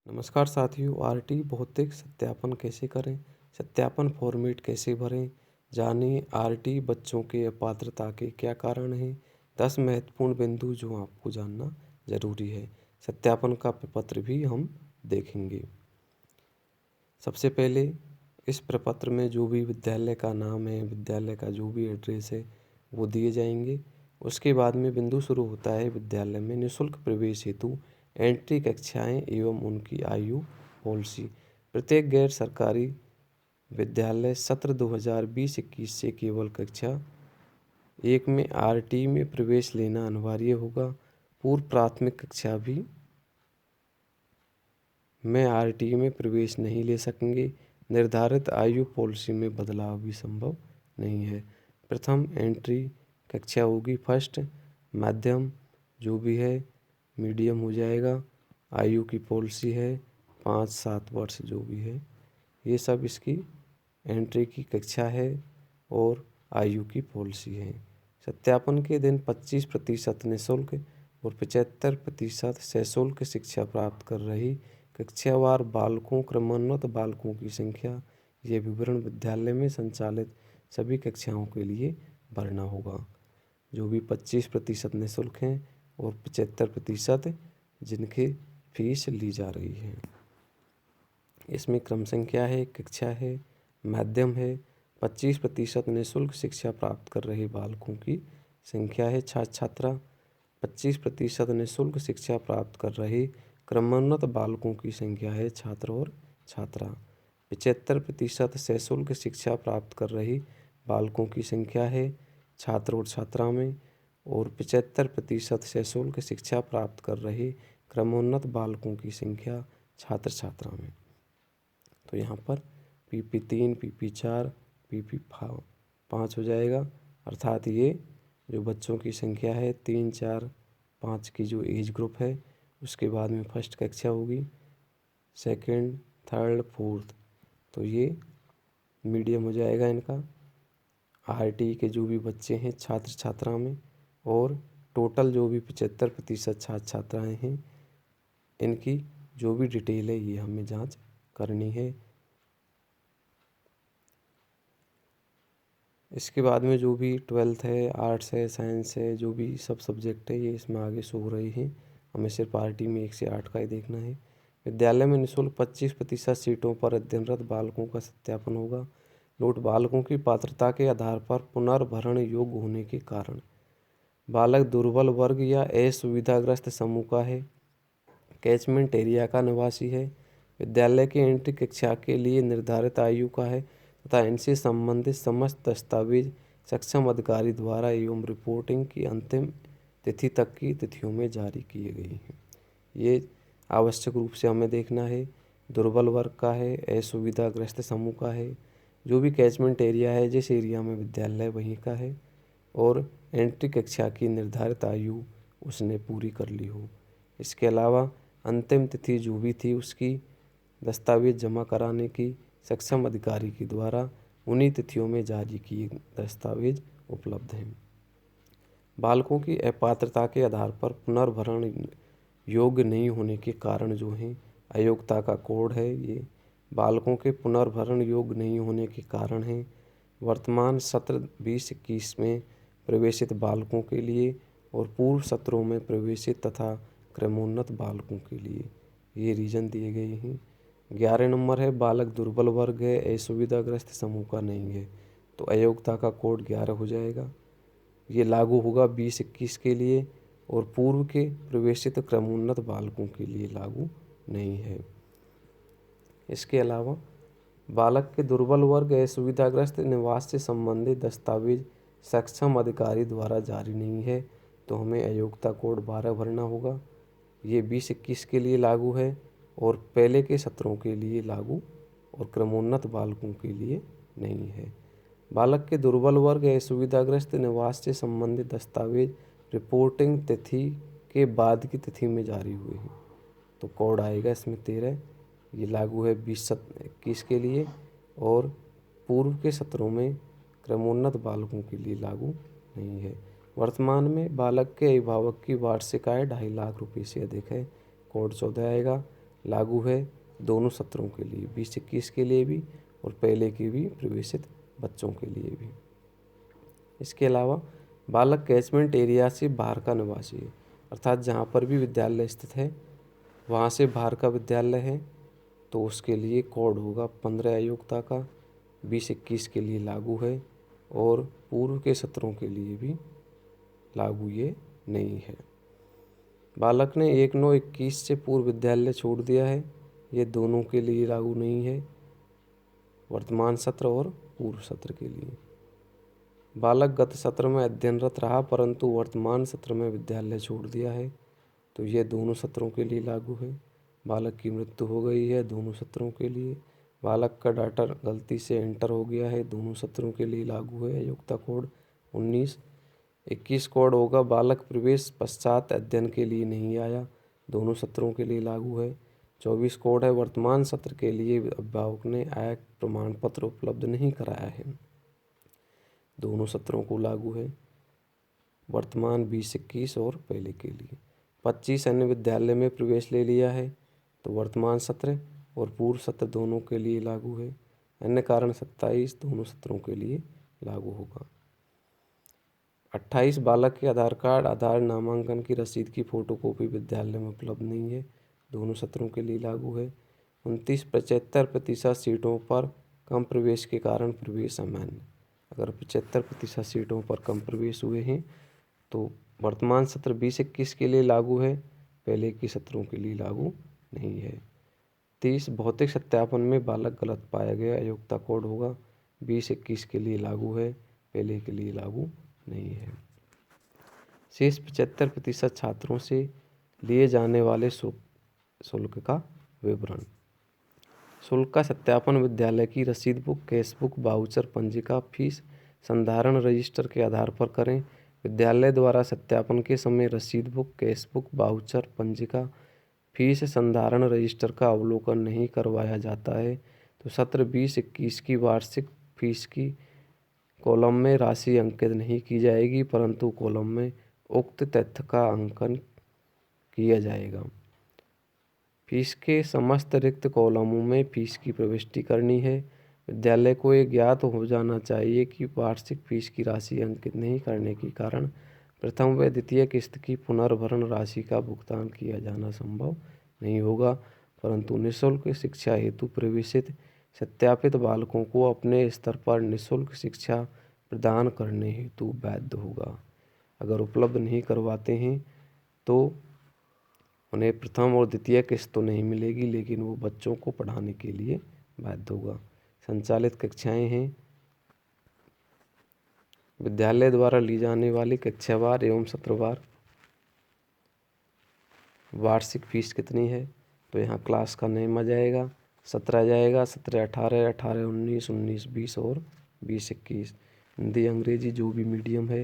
नमस्कार साथियों। आरटी भौतिक सत्यापन कैसे करें, सत्यापन फॉर्मेट कैसे भरें, जानिए आरटी बच्चों के अपात्रता के क्या कारण हैं। 10 महत्वपूर्ण बिंदु जो आपको जानना जरूरी है। सत्यापन का प्रपत्र भी हम देखेंगे। सबसे पहले इस प्रपत्र में जो भी विद्यालय का नाम है, विद्यालय का जो भी एड्रेस है वो दिए जाएंगे। उसके बाद में बिंदु शुरू होता है विद्यालय में निःशुल्क प्रवेश हेतु एंट्री कक्षाएं एवं उनकी आयु पॉलिसी। प्रत्येक गैर सरकारी विद्यालय सत्र 2020-21 से केवल कक्षा 1 में आरटी में प्रवेश लेना अनिवार्य होगा। पूर्व प्राथमिक कक्षा भी में आरटी में प्रवेश नहीं ले सकेंगे। निर्धारित आयु पॉलिसी में बदलाव भी संभव नहीं है। प्रथम एंट्री कक्षा होगी फर्स्ट, माध्यम जो भी है मीडियम हो जाएगा। आयु की पॉलिसी है 5-7 वर्ष जो भी है, ये सब इसकी एंट्री की कक्षा है और आयु की पॉलिसी है। सत्यापन के दिन 25% निःशुल्क और 75% सशुल्क शिक्षा प्राप्त कर रही कक्षावार बालकों, क्रमोन्नत बालकों की संख्या, ये विवरण विद्यालय में संचालित सभी कक्षाओं के लिए भरना होगा। जो भी 25% निःशुल्क हैं और 75% जिनकी फीस ली जा रही है। इसमें क्रम संख्या है, कक्षा है, माध्यम है। 25% निःशुल्क शिक्षा प्राप्त कर रहे बालकों की संख्या है छात्र छात्रा। 25% निःशुल्क शिक्षा प्राप्त कर रहे क्रमोन्नत बालकों की संख्या है छात्र और छात्रा। 75% सशुल्क शिक्षा प्राप्त कर रही बालकों की संख्या है छात्र और छात्रा में, और 75% सशुल्क शिक्षा प्राप्त कर रहे क्रमोन्नत बालकों की संख्या छात्र छात्रा में। तो यहाँ पर PP3, PP4, PP5 हो जाएगा। अर्थात ये जो बच्चों की संख्या है 3, 4, 5 की जो एज ग्रुप है, उसके बाद में फर्स्ट कक्षा होगी, सेकंड, थर्ड, फोर्थ, तो ये मीडियम हो जाएगा इनका। आरटी के जो भी बच्चे हैं छात्र छात्रा में, और टोटल जो भी 75% छात्र छात्राएँ हैं, इनकी जो भी डिटेल है ये हमें जांच करनी है। इसके बाद में जो भी 12th है, आर्ट्स है, साइंस है, जो भी सब सब्जेक्ट है ये इसमें आगे शो हो रही हैं। हमें सिर्फ आरटी में 1 से 8 का ही देखना है। विद्यालय में निःशुल्क 25% सीटों पर अध्ययनरत बालकों का सत्यापन होगा। नोट: बालकों की पात्रता के आधार पर पुनर्भरण योग्य होने के कारण। बालक दुर्बल वर्ग या असुविधाग्रस्त समूह का है, कैचमेंट एरिया का निवासी है, विद्यालय की एंट्री कक्षा के लिए निर्धारित आयु का है तथा इनसे संबंधित समस्त दस्तावेज सक्षम अधिकारी द्वारा एवं रिपोर्टिंग की अंतिम तिथि तक की तिथियों में जारी किए गए हैं। ये आवश्यक रूप से हमें देखना है। दुर्बल वर्ग का है, असुविधाग्रस्त समूह का है, जो भी कैचमेंट एरिया है जिस एरिया में विद्यालय वहीं का है, और एंट्री कक्षा की निर्धारित आयु उसने पूरी कर ली हो। इसके अलावा अंतिम तिथि जो भी थी उसकी दस्तावेज जमा कराने की सक्षम अधिकारी के द्वारा उन्हीं तिथियों में जारी किए दस्तावेज उपलब्ध हैं। बालकों की अपात्रता के आधार पर पुनर्भरण योग्य नहीं होने के कारण जो हैं, अयोग्यता का कोड है ये। बालकों के पुनर्भरण योग्य नहीं होने के कारण हैं वर्तमान सत्र 20-21 में प्रवेशित बालकों के लिए और पूर्व सत्रों में प्रवेशित तथा क्रमोन्नत बालकों के लिए ये रीजन दिए गए हैं। 11 नंबर है बालक दुर्बल वर्ग है, असुविधाग्रस्त समूह का नहीं है, तो अयोग्यता का कोड 11 हो जाएगा। ये लागू होगा 20-21 के लिए और पूर्व के प्रवेशित क्रमोन्नत बालकों के लिए लागू नहीं है। इसके अलावा बालक के दुर्बल वर्ग असुविधाग्रस्त निवास से संबंधित दस्तावेज सक्षम अधिकारी द्वारा जारी नहीं है, तो हमें अयोग्यता कोड 12 भरना होगा। ये 20-21 के लिए लागू है और पहले के सत्रों के लिए लागू और क्रमोन्नत बालकों के लिए नहीं है। बालक के दुर्बल वर्ग असुविधाग्रस्त निवास से संबंधित दस्तावेज रिपोर्टिंग तिथि के बाद की तिथि में जारी हुए हैं, तो कोड आएगा इसमें 13। ये लागू है 20-21 के लिए और पूर्व के सत्रों में क्रमोन्नत बालकों के लिए लागू नहीं है। वर्तमान में बालक के अभिभावक की वार्षिक आय 2.5 लाख रुपये से अधिक है, कोड 14 आएगा। लागू है दोनों सत्रों के लिए, 20-21 के लिए भी और पहले के भी प्रवेशित बच्चों के लिए भी। इसके अलावा बालक कैचमेंट एरिया से बाहर का निवासी है, अर्थात जहाँ पर भी विद्यालय स्थित है वहाँ से बाहर का विद्यालय है तो उसके लिए कोड होगा 15 अयोग्यता का, 20-21 के लिए लागू है और पूर्व के सत्रों के लिए भी लागू ये नहीं है। बालक ने 1/9/21 से पूर्व विद्यालय छोड़ दिया है, ये दोनों के लिए लागू नहीं है, वर्तमान सत्र और पूर्व सत्र के लिए। बालक गत सत्र में अध्ययनरत रहा परंतु वर्तमान सत्र में विद्यालय छोड़ दिया है तो ये दोनों सत्रों के लिए लागू है। बालक की मृत्यु हो गई है, दोनों सत्रों के लिए। बालक का डाटा गलती से एंटर हो गया है, दोनों सत्रों के लिए लागू है। योग्यता कोड 19-21 कोड होगा बालक प्रवेश पश्चात अध्ययन के लिए नहीं आया, दोनों सत्रों के लिए लागू है। 24 कोड है वर्तमान सत्र के लिए अभिभावक ने आय प्रमाण पत्र उपलब्ध नहीं कराया है, दोनों सत्रों को लागू है, वर्तमान 20-21 और पहले के लिए। 25 अन्य विद्यालय में प्रवेश ले लिया है तो वर्तमान सत्र और पूर्व सत्र दोनों के लिए लागू है। अन्य कारण 27 दोनों सत्रों के लिए लागू होगा। 28 बालक के आधार कार्ड आधार नामांकन की रसीद की फोटोकॉपी विद्यालय में उपलब्ध नहीं है, दोनों सत्रों के लिए लागू है। 29 75% सीटों पर कम प्रवेश के कारण प्रवेश अमान्य, अगर 75% सीटों पर कम प्रवेश हुए हैं तो वर्तमान सत्र 20-21 के लिए लागू है, पहले के सत्रों के लिए लागू नहीं है। 30 भौतिक सत्यापन में बालक गलत पाया गया, अयोग्यता कोड होगा 20-21 के लिए लागू है, पहले के लिए लागू नहीं है। शेष 75% छात्रों से लिए जाने वाले शुल्क का विवरण। शुल्क का सत्यापन विद्यालय की रसीद बुक, कैश बुक, वाउचर, पंजिका, फीस संधारण रजिस्टर के आधार पर करें। विद्यालय द्वारा सत्यापन के समय रसीद बुक, कैश बुक, वाउचर, पंजिका, फीस संधारण रजिस्टर का अवलोकन नहीं करवाया जाता है तो सत्र 20-21 की वार्षिक फीस की कॉलम में राशि अंकित नहीं की जाएगी परंतु कॉलम में उक्त तथ्य का अंकन किया जाएगा। फीस के समस्त रिक्त कॉलमों में फीस की प्रविष्टि करनी है। विद्यालय को ये ज्ञात हो जाना चाहिए कि वार्षिक फीस की राशि अंकित नहीं करने के कारण प्रथम व द्वितीय किस्त की पुनर्भरण राशि का भुगतान किया जाना संभव नहीं होगा परंतु निःशुल्क शिक्षा हेतु प्रवेशित सत्यापित बालकों को अपने स्तर पर निःशुल्क शिक्षा प्रदान करने हेतु बाध्य होगा। अगर उपलब्ध नहीं करवाते हैं तो उन्हें प्रथम और द्वितीय किस्त तो नहीं मिलेगी लेकिन वो बच्चों को पढ़ाने के लिए बाध्य होगा। संचालित कक्षाएं हैं, विद्यालय द्वारा ली जाने वाली कक्षावार एवं सत्रवार वार्षिक फीस कितनी है तो यहाँ क्लास का नेम आ जाएगा, सत्र आ जाएगा, 17-18, 18-19, 19-20 और 20-21। हिंदी अंग्रेजी जो भी मीडियम है,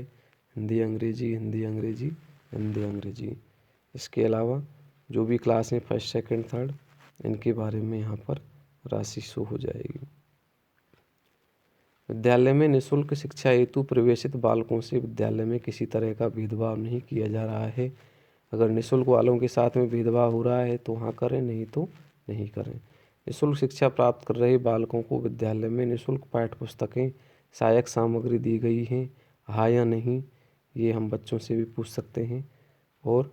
हिंदी अंग्रेजी, हिंदी अंग्रेजी, हिंदी अंग्रेजी। इसके अलावा जो भी क्लास में फर्स्ट सेकंड थर्ड इनके बारे में यहाँ पर राशि शो हो जाएगी। विद्यालय में निःशुल्क शिक्षा हेतु प्रवेशित बालकों से विद्यालय में किसी तरह का भेदभाव नहीं किया जा रहा है। अगर निःशुल्क वालों के साथ में भेदभाव हो रहा है तो हाँ करें, नहीं तो नहीं करें। निःशुल्क शिक्षा प्राप्त कर रहे बालकों को विद्यालय में निःशुल्क पाठ्य पुस्तकें, सहायक सामग्री दी गई हैं हाँ या नहीं, ये हम बच्चों से भी पूछ सकते हैं और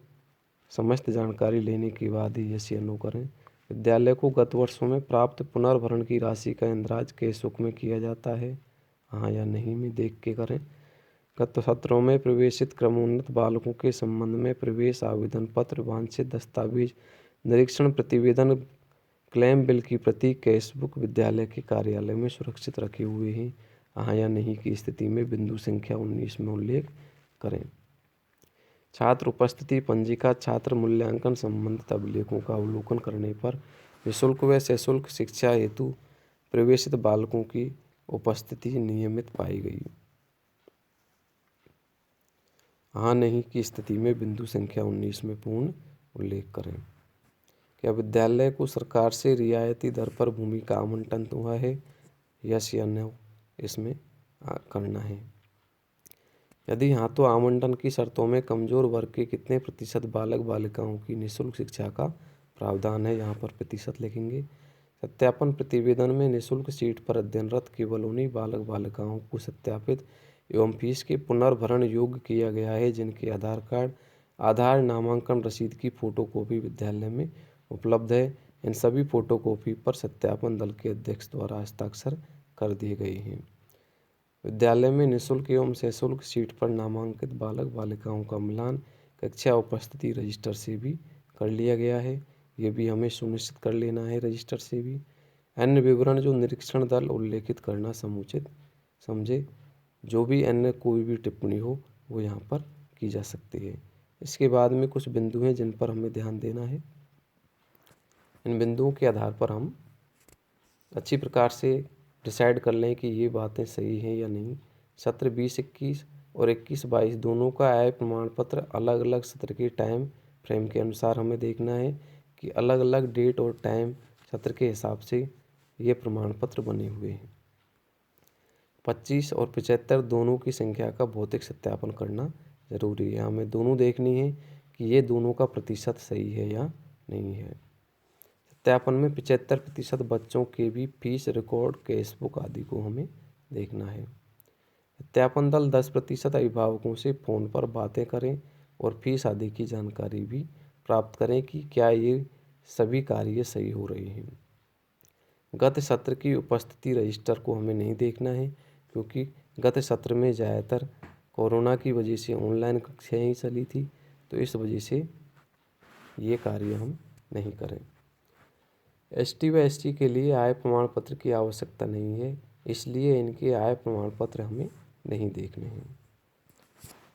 समस्त जानकारी लेने के बाद ही यस या नो करें। विद्यालय को गत वर्षों में प्राप्त पुनर्भरण की राशि का इंद्राज कैश बुक में किया जाता है, हाँ या नहीं में देख के करें। गत सत्रों में प्रवेशित क्रमोन्नत बालकों के संबंध में प्रवेश आवेदन पत्र, वांछित दस्तावेज, निरीक्षण प्रतिवेदन, क्लेम बिल की प्रति, कैश बुक विद्यालय के कार्यालय में सुरक्षित रखे हुए हैं, हाँ या नहीं की स्थिति में बिंदु संख्या 19 में उल्लेख करें। छात्र उपस्थिति पंजिका, छात्र मूल्यांकन संबंधित अभिलेखों का अवलोकन करने पर निःशुल्क व सशुल्क शिक्षा हेतु प्रवेशित बालकों की उपस्थिति नियमित पाई गई, हाँ नहीं की स्थिति में बिंदु संख्या 19 में पूर्ण उल्लेख करें। क्या विद्यालय को सरकार से रियायती दर पर भूमि का आवंटन हुआ है, यस या नो इसमें करना है। यदि हाँ तो आवंटन की शर्तों में कमजोर वर्ग के कितने प्रतिशत बालक बालिकाओं की निःशुल्क शिक्षा का प्रावधान है, यहाँ पर प्रतिशत लिखेंगे। सत्यापन प्रतिवेदन में निःशुल्क सीट पर अध्ययनरत केवल उन्हीं बालक बालिकाओं को सत्यापित एवं फीस के पुनर्भरण योग्य किया गया है जिनके आधार कार्ड, आधार नामांकन रसीद की फोटोकॉपी विद्यालय में उपलब्ध है। इन सभी फोटोकॉपी पर सत्यापन दल के अध्यक्ष द्वारा हस्ताक्षर कर दिए गए हैं। विद्यालय में निःशुल्क एवं सशुल्क सीट पर नामांकित बालक बालिकाओं का मिलान कक्षा उपस्थिति रजिस्टर से भी कर लिया गया है। ये भी हमें सुनिश्चित कर लेना है रजिस्टर से भी। अन्य विवरण जो निरीक्षण दल उल्लेखित करना समुचित समझे, जो भी अन्य कोई भी टिप्पणी हो वो यहाँ पर की जा सकती है। इसके बाद में कुछ बिंदु हैं जिन पर हमें ध्यान देना है। इन बिंदुओं के आधार पर हम अच्छी प्रकार से डिसाइड कर लें कि ये बातें सही हैं या नहीं। सत्र 20-21 और 21-22 दोनों का आय प्रमाण पत्र अलग अलग सत्र के टाइम फ्रेम के अनुसार हमें देखना है कि अलग अलग डेट और टाइम सत्र के हिसाब से ये प्रमाण पत्र बने हुए हैं। 25 और 75 दोनों की संख्या का भौतिक सत्यापन करना जरूरी है। हमें दोनों देखनी है कि ये दोनों का प्रतिशत सही है या नहीं है। सत्यापन में 75% बच्चों के भी फीस रिकॉर्ड, कैशबुक आदि को हमें देखना है। सत्यापन दल 10% अभिभावकों से फ़ोन पर बातें करें और फीस आदि की जानकारी भी प्राप्त करें कि क्या ये सभी कार्य सही हो रहे हैं। गत सत्र की उपस्थिति रजिस्टर को हमें नहीं देखना है क्योंकि गत सत्र में ज़्यादातर कोरोना की वजह से ऑनलाइन कक्षाएँ ही चली थी, तो इस वजह से ये कार्य हम नहीं करें। ST व SC के लिए आय प्रमाण पत्र की आवश्यकता नहीं है, इसलिए इनके आय प्रमाण पत्र हमें नहीं देखने हैं।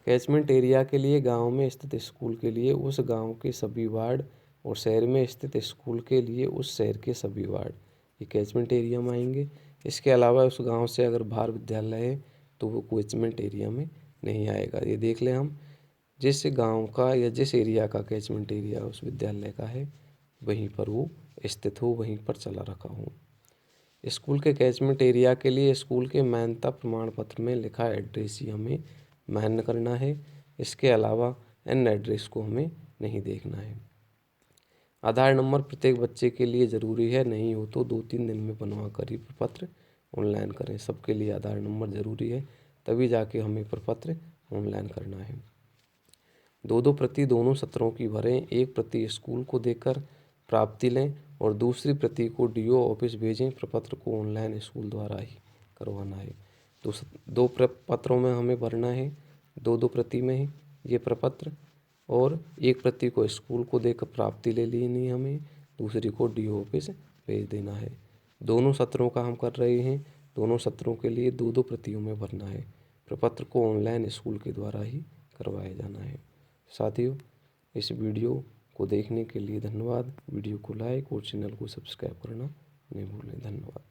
कैचमेंट एरिया के लिए गांव में स्थित स्कूल के लिए उस गांव के सभी वार्ड और शहर में स्थित स्कूल के लिए उस शहर के सभी वार्ड, ये कैचमेंट एरिया में आएंगे। इसके अलावा उस गांव से अगर बाहर विद्यालय है तो वो कैचमेंट एरिया में नहीं आएगा। ये देख लें हम, जिस गांव का या जिस एरिया का कैचमेंट एरिया उस विद्यालय का है वहीं पर वो स्थित हो, वहीं पर चला रखा हो। स्कूल के कैचमेंट एरिया के लिए स्कूल के मान्यता प्रमाण पत्र में लिखा एड्रेस ही हमें मान्य करना है। इसके अलावा अन्य एड्रेस को हमें नहीं देखना है। आधार नंबर प्रत्येक बच्चे के लिए ज़रूरी है, नहीं हो तो 2-3 दिन में बनवा कर ही प्रपत्र ऑनलाइन करें। सबके लिए आधार नंबर ज़रूरी है, तभी जाके हमें प्रपत्र ऑनलाइन करना है। 2-2 प्रति दोनों सत्रों की भरें। एक प्रति स्कूल को देकर प्राप्ति लें और दूसरी प्रति को DO ऑफिस भेजें। प्रपत्र को ऑनलाइन स्कूल द्वारा ही करवाना है। तो 2 प्रपत्रों में हमें भरना है, 2-2 प्रति में ही ये प्रपत्र, और एक प्रति को स्कूल को देकर प्राप्ति ले लेनी हमें, दूसरी को DO ऑफिस भेज देना है। दोनों सत्रों का हम कर रहे हैं, दोनों सत्रों के लिए 2-2 प्रतियों में भरना है। प्रपत्र को ऑनलाइन स्कूल के द्वारा ही करवाया जाना है। साथियों, इस वीडियो को देखने के लिए धन्यवाद। वीडियो को लाइक और चैनल को सब्सक्राइब करना नहीं भूलें। धन्यवाद।